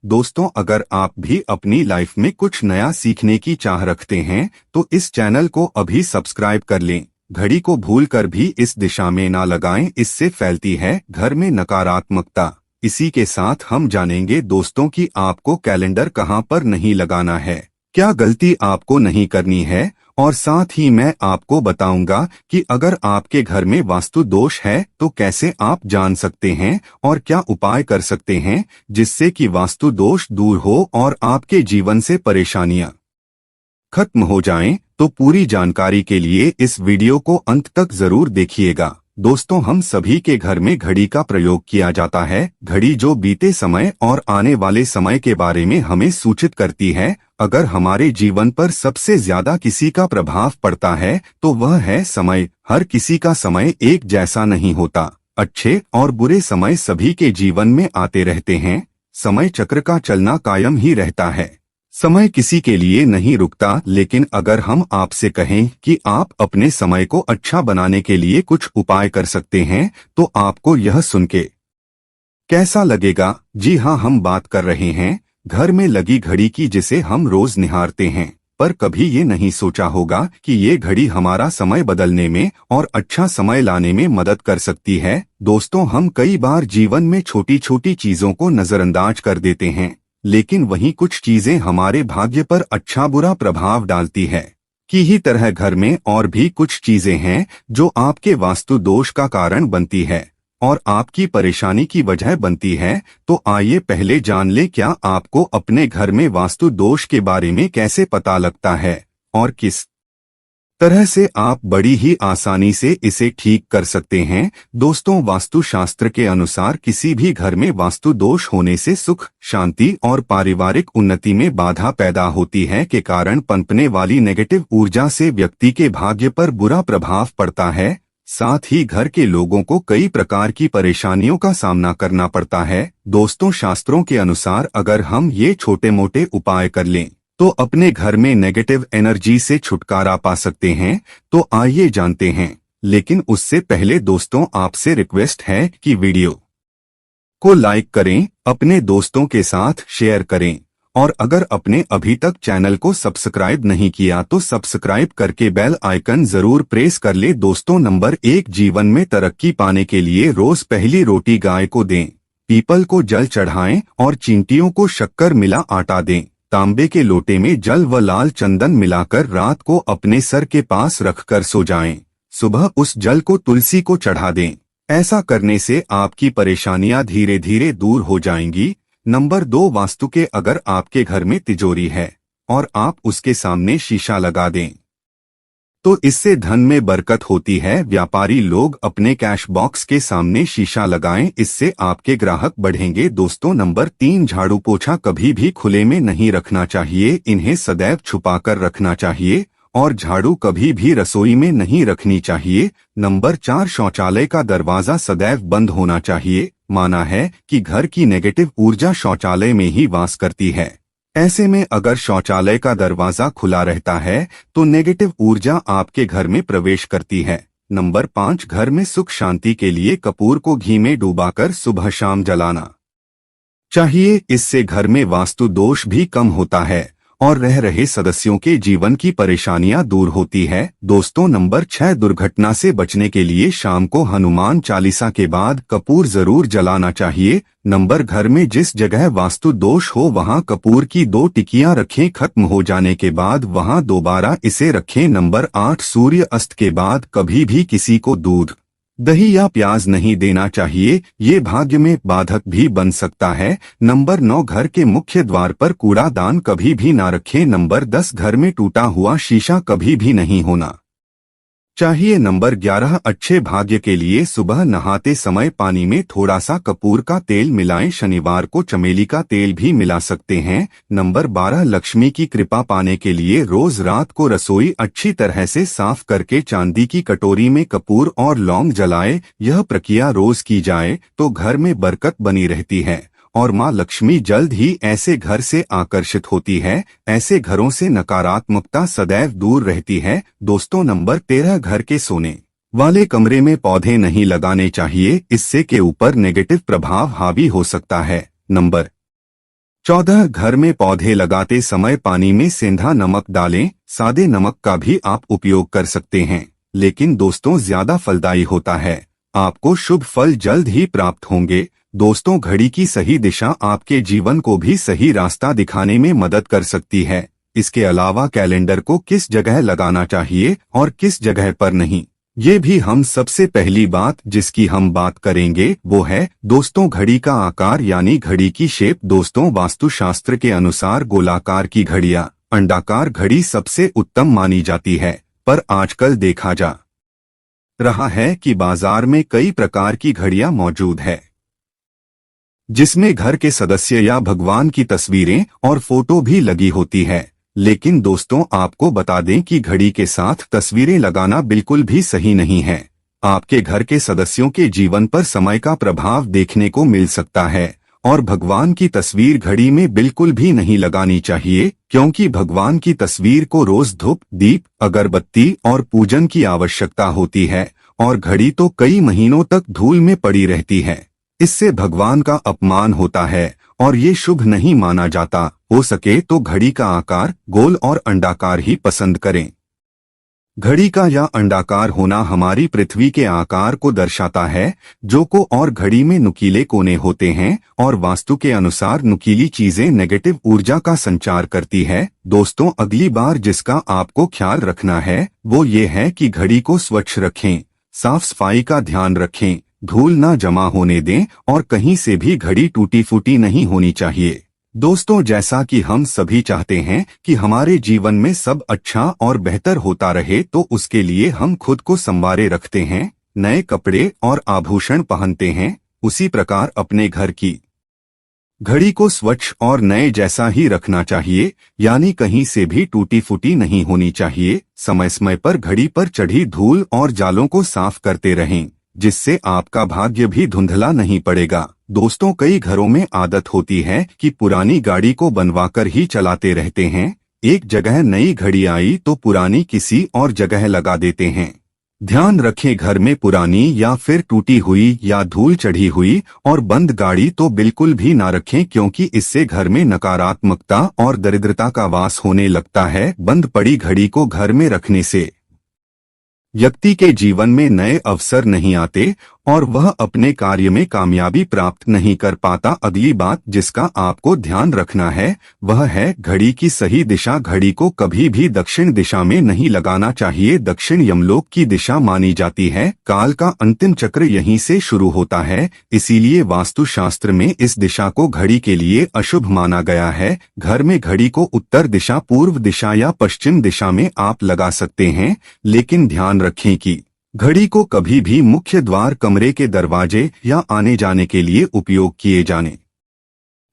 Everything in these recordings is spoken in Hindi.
दोस्तों, अगर आप भी अपनी लाइफ में कुछ नया सीखने की चाह रखते हैं तो इस चैनल को अभी सब्सक्राइब कर लें। घड़ी को भूलकर भी इस दिशा में ना लगाएं, इससे फैलती है घर में नकारात्मकता। इसी के साथ हम जानेंगे दोस्तों कि आपको कैलेंडर कहां पर नहीं लगाना है, क्या गलती आपको नहीं करनी है, और साथ ही मैं आपको बताऊंगा कि अगर आपके घर में वास्तु दोष है तो कैसे आप जान सकते हैं और क्या उपाय कर सकते हैं जिससे कि वास्तु दोष दूर हो और आपके जीवन से परेशानियां खत्म हो जाएं। तो पूरी जानकारी के लिए इस वीडियो को अंत तक जरूर देखिएगा। दोस्तों, हम सभी के घर में घड़ी का प्रयोग किया जाता है। घड़ी जो बीते समय और आने वाले समय के बारे में हमें सूचित करती है। अगर हमारे जीवन पर सबसे ज्यादा किसी का प्रभाव पड़ता है तो वह है समय। हर किसी का समय एक जैसा नहीं होता। अच्छे और बुरे समय सभी के जीवन में आते रहते हैं। समय चक्र का चलना कायम ही रहता है। समय किसी के लिए नहीं रुकता, लेकिन अगर हम आपसे कहें कि आप अपने समय को अच्छा बनाने के लिए कुछ उपाय कर सकते हैं तो आपको यह सुन के कैसा लगेगा? जी हाँ, हम बात कर रहे हैं घर में लगी घड़ी की, जिसे हम रोज निहारते हैं। पर कभी ये नहीं सोचा होगा कि ये घड़ी हमारा समय बदलने में और अच्छा समय लाने में मदद कर सकती है। दोस्तों, हम कई बार जीवन में छोटी छोटी चीजों को नजरअंदाज कर देते हैं, लेकिन वहीं कुछ चीजें हमारे भाग्य पर अच्छा बुरा प्रभाव डालती है। की ही तरह घर में और भी कुछ चीजें हैं जो आपके वास्तु दोष का कारण बनती है और आपकी परेशानी की वजह बनती है। तो आइए पहले जान ले, क्या आपको अपने घर में वास्तु दोष के बारे में कैसे पता लगता है और किस तरह से आप बड़ी ही आसानी से इसे ठीक कर सकते हैं। दोस्तों, वास्तुशास्त्र के अनुसार किसी भी घर में वास्तु दोष होने से सुख, शांति और पारिवारिक उन्नति में बाधा पैदा होती है के कारण पनपने वाली नेगेटिव ऊर्जा से व्यक्ति के भाग्य पर बुरा प्रभाव पड़ता है। साथ ही घर के लोगों को कई प्रकार की परेशानियों का सामना करना पड़ता है। दोस्तों, शास्त्रों के अनुसार अगर हम ये छोटे मोटे उपाय कर लें तो अपने घर में नेगेटिव एनर्जी से छुटकारा पा सकते हैं। तो आइए जानते हैं, लेकिन उससे पहले दोस्तों आपसे रिक्वेस्ट है कि वीडियो को लाइक करें, अपने दोस्तों के साथ शेयर करें, और अगर आपने अभी तक चैनल को सब्सक्राइब नहीं किया तो सब्सक्राइब करके बेल आइकन जरूर प्रेस कर ले। दोस्तों, नंबर 1, जीवन में तरक्की पाने के लिए रोज पहली रोटी गाय को दें, पीपल को जल चढ़ाएं और चींटियों को शक्कर मिला आटा दें। तांबे के लोटे में जल व लाल चंदन मिलाकर रात को अपने सर के पास रखकर सो जाएं। सुबह उस जल को तुलसी को चढ़ा दें। ऐसा करने से आपकी परेशानियां धीरे धीरे दूर हो जाएंगी। नंबर 2, वास्तु के अगर आपके घर में तिजोरी है और आप उसके सामने शीशा लगा दें तो इससे धन में बरकत होती है। व्यापारी लोग अपने कैश बॉक्स के सामने शीशा लगाएं, इससे आपके ग्राहक बढ़ेंगे। दोस्तों, नंबर 3, झाड़ू पोछा कभी भी खुले में नहीं रखना चाहिए, इन्हें सदैव छुपाकर रखना चाहिए और झाड़ू कभी भी रसोई में नहीं रखनी चाहिए। नंबर 4, शौचालय का दरवाजा सदैव बंद होना चाहिए। माना है कि घर की नेगेटिव ऊर्जा शौचालय में ही वास करती है। ऐसे में अगर शौचालय का दरवाजा खुला रहता है तो नेगेटिव ऊर्जा आपके घर में प्रवेश करती है। नंबर 5, घर में सुख शांति के लिए कपूर को घी में डुबाकर सुबह शाम जलाना चाहिए। इससे घर में वास्तु दोष भी कम होता है और रह रहे सदस्यों के जीवन की परेशानियां दूर होती है। दोस्तों, नंबर 6, दुर्घटना से बचने के लिए शाम को हनुमान चालीसा के बाद कपूर जरूर जलाना चाहिए। नंबर, घर में जिस जगह वास्तु दोष हो वहां कपूर की 2 टिकियां रखें, खत्म हो जाने के बाद वहां दोबारा इसे रखें। नंबर 8, सूर्य अस्त के बाद कभी भी किसी को दूध, दही या प्याज नहीं देना चाहिए, ये भाग्य में बाधक भी बन सकता है। नंबर 9, घर के मुख्य द्वार पर कूड़ादान कभी भी ना रखें। नंबर 10, घर में टूटा हुआ शीशा कभी भी नहीं होना चाहिए। नंबर 11, अच्छे भाग्य के लिए सुबह नहाते समय पानी में थोड़ा सा कपूर का तेल मिलाएं, शनिवार को चमेली का तेल भी मिला सकते हैं। नंबर 12, लक्ष्मी की कृपा पाने के लिए रोज रात को रसोई अच्छी तरह से साफ करके चांदी की कटोरी में कपूर और लौंग जलाए। यह प्रक्रिया रोज की जाए तो घर में बरकत बनी रहती है और माँ लक्ष्मी जल्द ही ऐसे घर से आकर्षित होती है। ऐसे घरों से नकारात्मकता सदैव दूर रहती है। दोस्तों, नंबर 13, घर के सोने वाले कमरे में पौधे नहीं लगाने चाहिए, इससे के ऊपर नेगेटिव प्रभाव हावी हो सकता है। नंबर 14 घर में पौधे लगाते समय पानी में सेंधा नमक डालें। सादे नमक का भी आप उपयोग कर सकते हैं, लेकिन दोस्तों ज्यादा फलदायी होता है। आपको शुभ फल जल्द ही प्राप्त होंगे। दोस्तों, घड़ी की सही दिशा आपके जीवन को भी सही रास्ता दिखाने में मदद कर सकती है। इसके अलावा कैलेंडर को किस जगह लगाना चाहिए और किस जगह पर नहीं, ये भी हम सबसे पहली बात जिसकी हम बात करेंगे वो है दोस्तों घड़ी का आकार यानी घड़ी की शेप। दोस्तों, वास्तुशास्त्र के अनुसार गोलाकार की घड़ियां, अंडाकार घड़ी सबसे उत्तम मानी जाती है, पर आजकल देखा जा रहा है कि बाजार में कई प्रकार की घड़ियां मौजूद है, जिसमें घर के सदस्य या भगवान की तस्वीरें और फोटो भी लगी होती है। लेकिन दोस्तों, आपको बता दें कि घड़ी के साथ तस्वीरें लगाना बिल्कुल भी सही नहीं है। आपके घर के सदस्यों के जीवन पर समय का प्रभाव देखने को मिल सकता है, और भगवान की तस्वीर घड़ी में बिल्कुल भी नहीं लगानी चाहिए, क्योंकि भगवान की तस्वीर को रोज धूप, दीप, अगरबत्ती और पूजन की आवश्यकता होती है, और घड़ी तो कई महीनों तक धूल में पड़ी रहती है। इससे भगवान का अपमान होता है और ये शुभ नहीं माना जाता। हो सके तो घड़ी का आकार गोल और अंडाकार ही पसंद करें। घड़ी का या अंडाकार होना हमारी पृथ्वी के आकार को दर्शाता है, जो को और घड़ी में नुकीले कोने होते हैं, और वास्तु के अनुसार नुकीली चीजें नेगेटिव ऊर्जा का संचार करती है। दोस्तों, अगली बार जिसका आपको ख्याल रखना है वो ये है कि घड़ी को स्वच्छ रखें, साफ सफाई का ध्यान रखें, धूल ना जमा होने दें, और कहीं से भी घड़ी टूटी फूटी नहीं होनी चाहिए। दोस्तों, जैसा कि हम सभी चाहते हैं कि हमारे जीवन में सब अच्छा और बेहतर होता रहे, तो उसके लिए हम खुद को संवारे रखते हैं, नए कपड़े और आभूषण पहनते हैं। उसी प्रकार अपने घर की घड़ी को स्वच्छ और नए जैसा ही रखना चाहिए, यानी कहीं से भी टूटी फूटी नहीं होनी चाहिए। समय समय पर घड़ी पर चढ़ी धूल और जालों को साफ करते रहें, जिससे आपका भाग्य भी धुंधला नहीं पड़ेगा। दोस्तों, कई घरों में आदत होती है कि पुरानी गाड़ी को बनवाकर ही चलाते रहते हैं। एक जगह नई घड़ी आई तो पुरानी किसी और जगह लगा देते हैं। ध्यान रखें, घर में पुरानी या फिर टूटी हुई या धूल चढ़ी हुई और बंद गाड़ी तो बिल्कुल भी ना रखें, क्योंकि इससे घर में नकारात्मकता और दरिद्रता का वास होने लगता है। बंद पड़ी घड़ी को घर में रखने से व्यक्ति के जीवन में नए अवसर नहीं आते और वह अपने कार्य में कामयाबी प्राप्त नहीं कर पाता। अगली बात जिसका आपको ध्यान रखना है वह है घड़ी की सही दिशा। घड़ी को कभी भी दक्षिण दिशा में नहीं लगाना चाहिए। दक्षिण यमलोक की दिशा मानी जाती है। काल का अंतिम चक्र यहीं से शुरू होता है, इसीलिए वास्तुशास्त्र में इस दिशा को घड़ी के लिए अशुभ माना गया है। घर में घड़ी को उत्तर दिशा, पूर्व दिशा या पश्चिम दिशा में आप लगा सकते हैं, लेकिन ध्यान रखें कि घड़ी को कभी भी मुख्य द्वार, कमरे के दरवाजे या आने जाने के लिए उपयोग किए जाने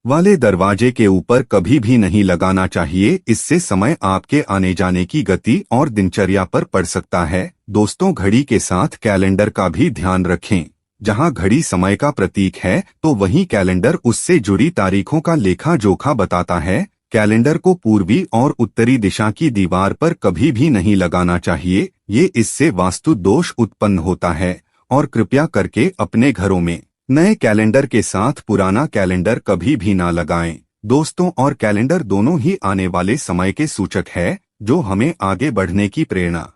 वाले दरवाजे के ऊपर कभी भी नहीं लगाना चाहिए। इससे समय आपके आने जाने की गति और दिनचर्या पर पड़ सकता है। दोस्तों, घड़ी के साथ कैलेंडर का भी ध्यान रखें। जहां घड़ी समय का प्रतीक है तो वहीं कैलेंडर उससे जुड़ी तारीखों का लेखा जोखा बताता है। कैलेंडर को पूर्वी और उत्तरी दिशा की दीवार पर कभी भी नहीं लगाना चाहिए, ये इससे वास्तु दोष उत्पन्न होता है। और कृपया करके अपने घरों में नए कैलेंडर के साथ पुराना कैलेंडर कभी भी ना लगाएं। दोस्तों, और कैलेंडर दोनों ही आने वाले समय के सूचक है, जो हमें आगे बढ़ने की प्रेरणा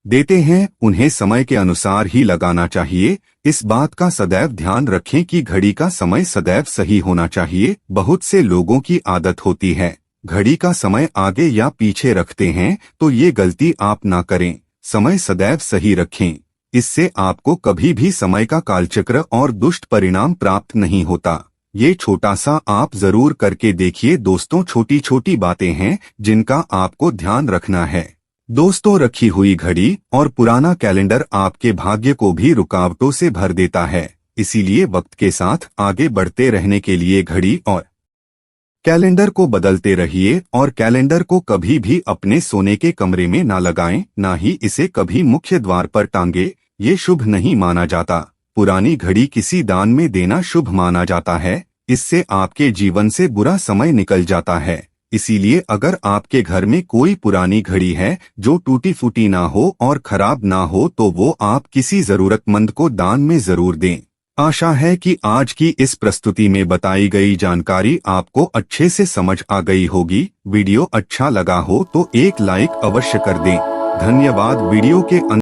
देते हैं। उन्हें समय के अनुसार ही लगाना चाहिए। इस बात का सदैव ध्यान रखें कि घड़ी का समय सदैव सही होना चाहिए। बहुत से लोगों की आदत होती है घड़ी का समय आगे या पीछे रखते हैं, तो ये गलती आप ना करें। समय सदैव सही रखें, इससे आपको कभी भी समय का कालचक्र और दुष्ट परिणाम प्राप्त नहीं होता। ये छोटा सा आप जरूर करके देखिए। दोस्तों, छोटी छोटी बातें हैं जिनका आपको ध्यान रखना है। दोस्तों, रखी हुई घड़ी और पुराना कैलेंडर आपके भाग्य को भी रुकावटों से भर देता है। इसीलिए वक्त के साथ आगे बढ़ते रहने के लिए घड़ी और कैलेंडर को बदलते रहिए। और कैलेंडर को कभी भी अपने सोने के कमरे में ना लगाएं, ना ही इसे कभी मुख्य द्वार पर टांगे। ये शुभ नहीं माना जाता। पुरानी घड़ी किसी दान में देना शुभ माना जाता है। इससे आपके जीवन से बुरा समय निकल जाता है। इसीलिए अगर आपके घर में कोई पुरानी घड़ी है जो टूटी फूटी ना हो और खराब ना हो, तो वो आप किसी जरूरतमंद को दान में जरूर दें। आशा है कि आज की इस प्रस्तुति में बताई गई जानकारी आपको अच्छे से समझ आ गई होगी। वीडियो अच्छा लगा हो तो एक लाइक अवश्य कर दें। धन्यवाद। वीडियो के